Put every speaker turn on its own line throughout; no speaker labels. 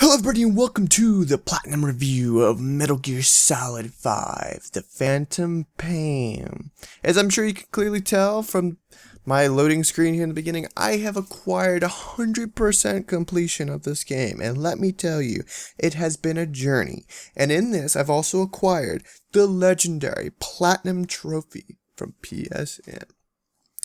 Hello everybody and welcome to the Platinum Review of Metal Gear Solid 5, The Phantom Pain. As I'm sure you can clearly tell from my loading screen here in the beginning, I have acquired 100% completion of this game, and let me tell you, it has been a journey. And in this, I've also acquired the legendary Platinum Trophy from PSN.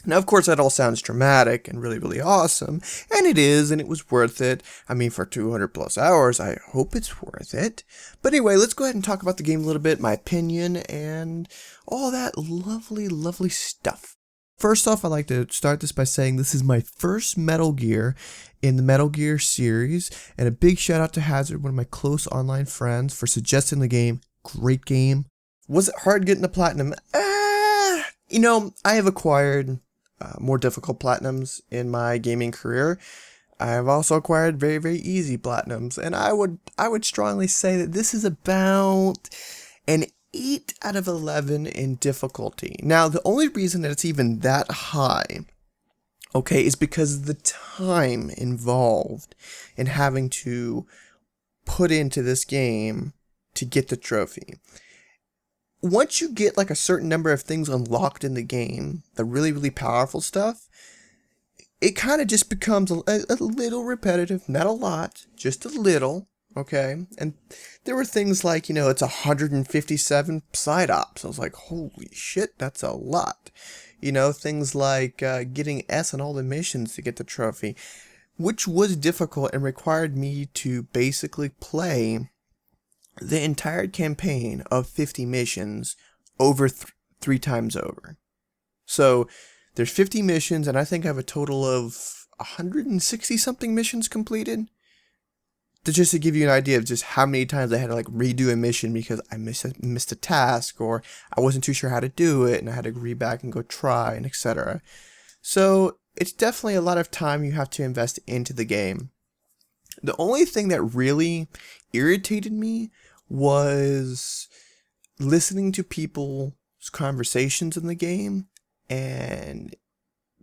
Now, of course, that all sounds dramatic and really awesome, and it is, and it was worth it. I mean, for 200 plus hours, I hope it's worth it. But anyway, let's go ahead and talk about the game a little bit, my opinion, and all that lovely stuff. First off, I'd like to start this by saying this is my first Metal Gear in the Metal Gear series, and a big shout out to Hazard, one of my close online friends, for suggesting the game. Great game. Was it hard getting the platinum? You know, I have acquired more difficult platinums in my gaming career. I have also acquired very easy platinums, and I would strongly say that this is about an 8 out of 11 in difficulty. Now, the only reason that it's even that high, okay, is because of the time involved in having to put into this game to get the trophy. Once you get like a certain number of things unlocked in the game, the really powerful stuff, it kind of just becomes a little repetitive, not a lot, just a little, okay? And there were things like, you know, it's 157 side ops. I was like, holy shit, that's a lot. You know, things like getting S on all the missions to get the trophy, which was difficult and required me to basically play the entire campaign of 50 missions over 3 times over. So there's 50 missions, and I think I have a total of 160 something missions completed. Just to give you an idea of just how many times I had to like redo a mission because I missed a task, or I wasn't too sure how to do it and I had to go back and go try, and etc. So it's definitely a lot of time you have to invest into the game. The only thing that really irritated me was listening to people's conversations in the game and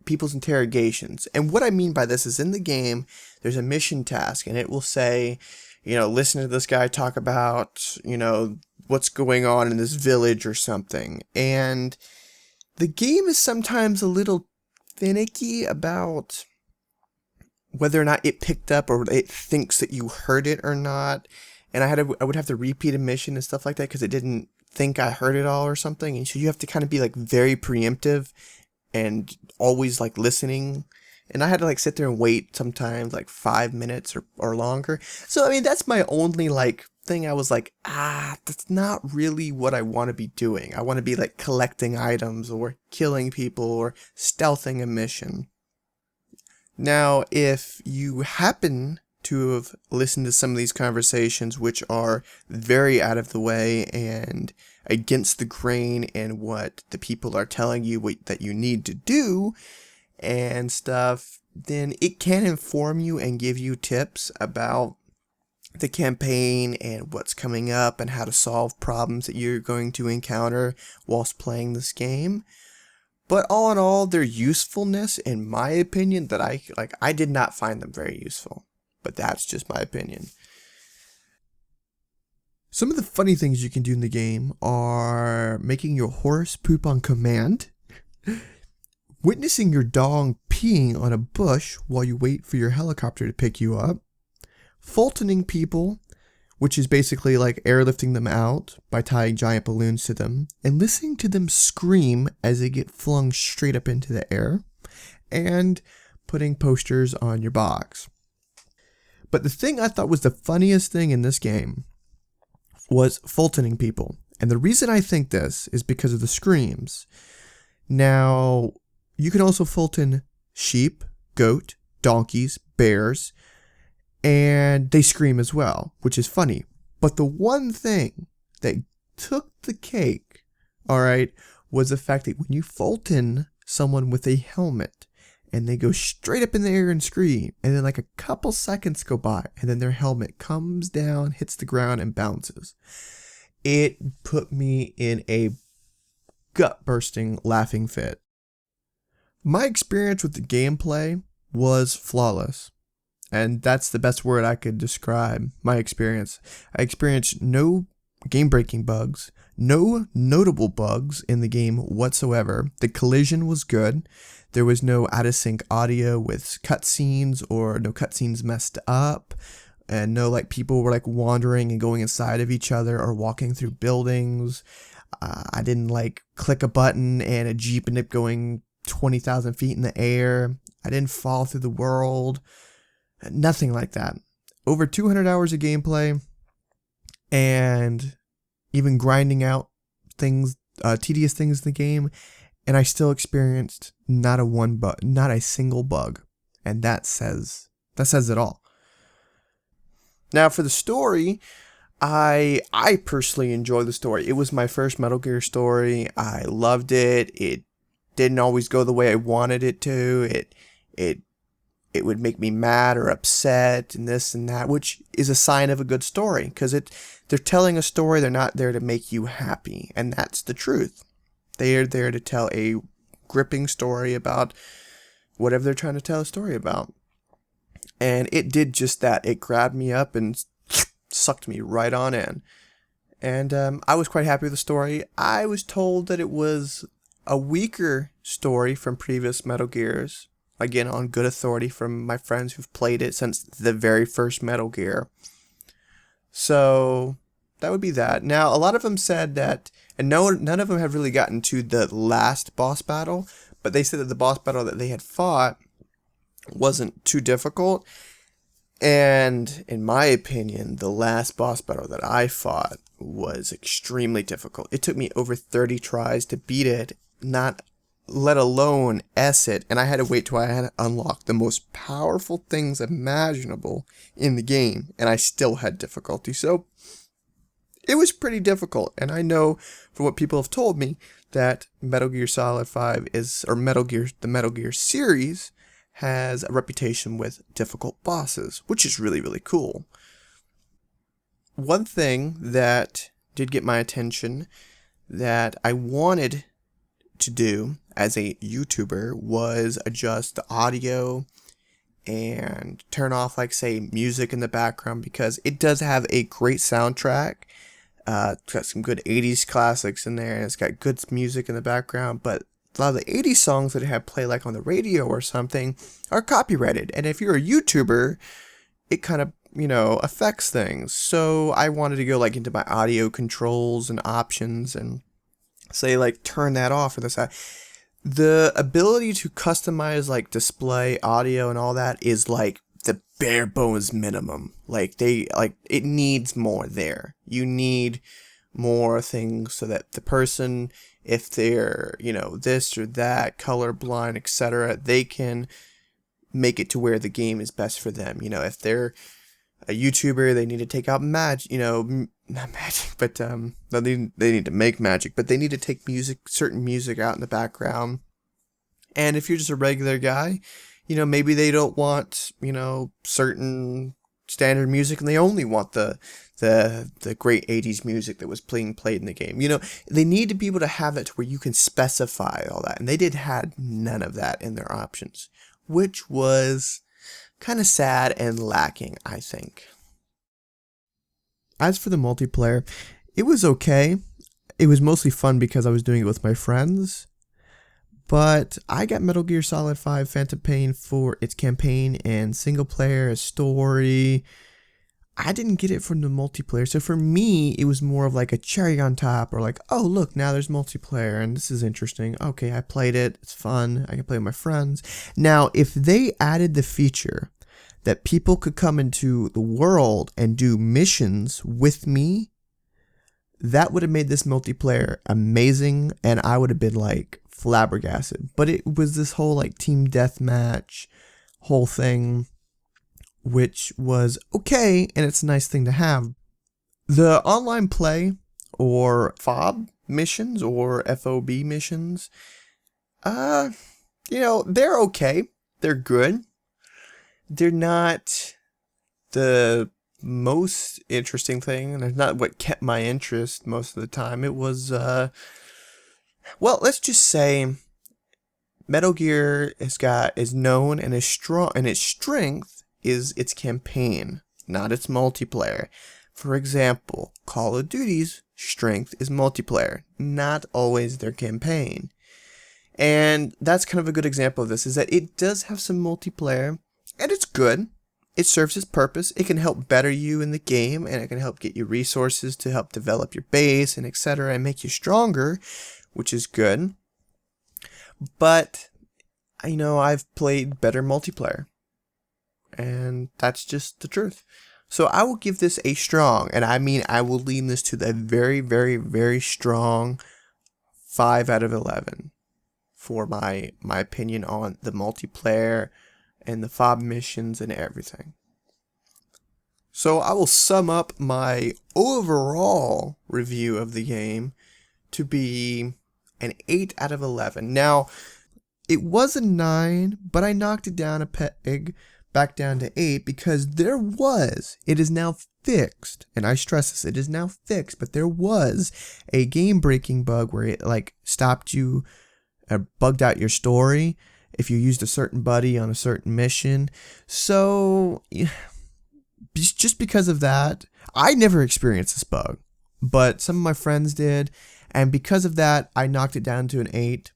people's interrogations. And what I mean by this is, in the game, there's a mission task, and it will say, you know, listen to this guy talk about, you know, what's going on in this village or something. And the game is sometimes a little finicky about whether or not it picked up or it thinks that you heard it or not. And I would have to repeat a mission and stuff like that because it didn't think I heard it all or something. And so you have to kind of be like very preemptive and always like listening. And I had to like sit there and wait sometimes like 5 minutes or longer. So I mean, that's my only like thing. I was like, that's not really what I want to be doing. I want to be like collecting items or killing people or stealthing a mission. Now, if you happen to have listened to some of these conversations, which are very out of the way and against the grain in what the people are telling you that you need to do and stuff, then it can inform you and give you tips about the campaign and what's coming up and how to solve problems that you're going to encounter whilst playing this game. But all in all, their usefulness, in my opinion, that I did not find them very useful. But that's just my opinion. Some of the funny things you can do in the game are making your horse poop on command, witnessing your dog peeing on a bush while you wait for your helicopter to pick you up, Fultoning people, which is basically like airlifting them out by tying giant balloons to them, and listening to them scream as they get flung straight up into the air, and putting posters on your box. But the thing I thought was the funniest thing in this game was Fultoning people. And the reason I think this is because of the screams. Now, you can also Fulton sheep, goat, donkeys, bears, and they scream as well, which is funny. But the one thing that took the cake, alright, was the fact that when you Fulton someone with a helmet, and they go straight up in the air and scream, and then like a couple seconds go by, and then their helmet comes down, hits the ground, and bounces. It put me in a gut-bursting laughing fit. My experience with the gameplay was flawless. And that's the best word I could describe my experience. I experienced no game-breaking bugs, no notable bugs in the game whatsoever. The collision was good. There was no out-of-sync audio with cutscenes, or no cutscenes messed up, and no like people were like wandering and going inside of each other or walking through buildings. I didn't like click a button and a Jeep ended up going 20,000 feet in the air. I didn't fall through the world. Nothing like that. Over 200 hours of gameplay, and even grinding out things, tedious things in the game, and I still experienced not a single bug, and that says it all. Now for the story, I personally enjoy the story. It was my first Metal Gear story. I loved it. It didn't always go the way I wanted it to. It would make me mad or upset and this and that, which is a sign of a good story, because they're telling a story. They're not there to make you happy, and that's the truth. They are there to tell a gripping story about whatever they're trying to tell a story about. And it did just that. It grabbed me up and sucked me right on in. And I was quite happy with the story. I was told that it was a weaker story from previous Metal Gears. Again, on good authority from my friends who've played it since the very first Metal Gear. So that would be that. Now, a lot of them said that, and none of them have really gotten to the last boss battle, but they said that the boss battle that they had fought wasn't too difficult. And in my opinion, the last boss battle that I fought was extremely difficult. It took me over 30 tries to beat it, not let alone S it, and I had to wait till I had unlocked the most powerful things imaginable in the game, and I still had difficulty. So it was pretty difficult, and I know from what people have told me that Metal Gear Solid 5 the Metal Gear series has a reputation with difficult bosses, which is really, really cool. One thing that did get my attention that I wanted to do as a YouTuber was adjust the audio and turn off, like, say, music in the background, because it does have a great soundtrack. It's got some good 80s classics in there, and it's got good music in the background, but a lot of the 80s songs that it had play like on the radio or something are copyrighted, and if you're a YouTuber, it kind of, affects things. So I wanted to go like into my audio controls and options and say like turn that off or this side. The ability to customize like display audio and all that is like the bare bones minimum. It needs more there. You need more things so that the person, if they're, this or that, colorblind, etc., they can make it to where the game is best for them. If they're a YouTuber, they need to take out magic, not magic, but they need to make magic, but they need to take certain music out in the background. And if you're just a regular guy, maybe they don't want, certain standard music, and they only want the great 80s music that was played in the game. They need to be able to have that to where you can specify all that, and they had none of that in their options, which was kind of sad and lacking, I think. As for the multiplayer, it was okay. It was mostly fun because I was doing it with my friends. But I got Metal Gear Solid 5 Phantom Pain for its campaign and single player, story. I didn't get it from the multiplayer. So for me, it was more of like a cherry on top, or like, oh, look, now there's multiplayer and this is interesting. Okay, I played it. It's fun. I can play with my friends. Now, if they added the feature that people could come into the world and do missions with me, that would have made this multiplayer amazing, and I would have been like flabbergasted. But it was this whole like team deathmatch whole thing, which was okay, and it's a nice thing to have. The online play, or FOB missions, or FOB missions, they're okay. They're good. They're not the most interesting thing, and it's not what kept my interest most of the time. It was, let's just say Metal Gear is known and is strong, and its strength is its campaign, not its multiplayer. For example, Call of Duty's strength is multiplayer, not always their campaign. And that's kind of a good example of this, is that it does have some multiplayer, and it's good. It serves its purpose. It can help better you in the game, and it can help get you resources to help develop your base and etc. and make you stronger, which is good. But, I've played better multiplayer, and that's just the truth. So I will give this a strong, and I mean I will lean this to the very, very, very strong 5 out of 11 for my opinion on the multiplayer and the FOB missions and everything. So I will sum up my overall review of the game to be an 8 out of 11. Now, it was a 9, but I knocked it down a peg back down to 8 because it is now fixed, and I stress this, it is now fixed, but there was a game-breaking bug where it stopped you, bugged out your story if you used a certain buddy on a certain mission. So just because of that, I never experienced this bug, but some of my friends did, and because of that, I knocked it down to an 8.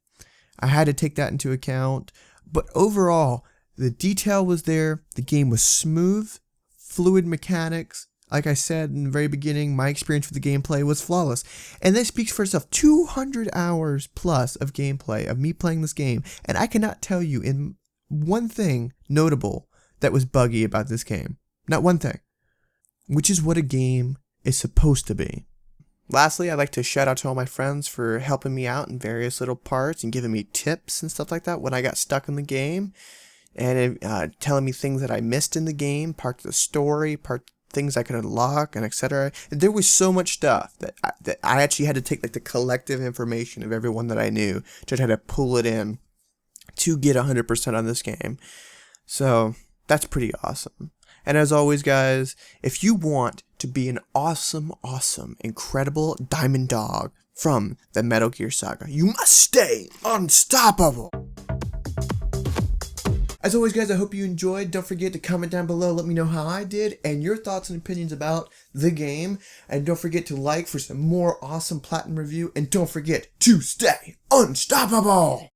I had to take that into account, but overall, the detail was there, the game was smooth, fluid mechanics. Like I said in the very beginning, my experience with the gameplay was flawless. And that speaks for itself. 200 hours plus of gameplay of me playing this game. And I cannot tell you in one thing notable that was buggy about this game. Not one thing. Which is what a game is supposed to be. Lastly, I'd like to shout out to all my friends for helping me out in various little parts and giving me tips and stuff like that when I got stuck in the game. And telling me things that I missed in the game, parts of the story, things I could unlock, and etc. There was so much stuff that I actually had to take the collective information of everyone that I knew to try to pull it in to get 100% on this game. So that's pretty awesome. And as always, guys, if you want to be an awesome, incredible diamond dog from the Metal Gear Saga, you must stay unstoppable. As always, guys, I hope you enjoyed. Don't forget to comment down below. Let me know how I did and your thoughts and opinions about the game. And don't forget to like for some more awesome Platinum review. And don't forget to stay unstoppable.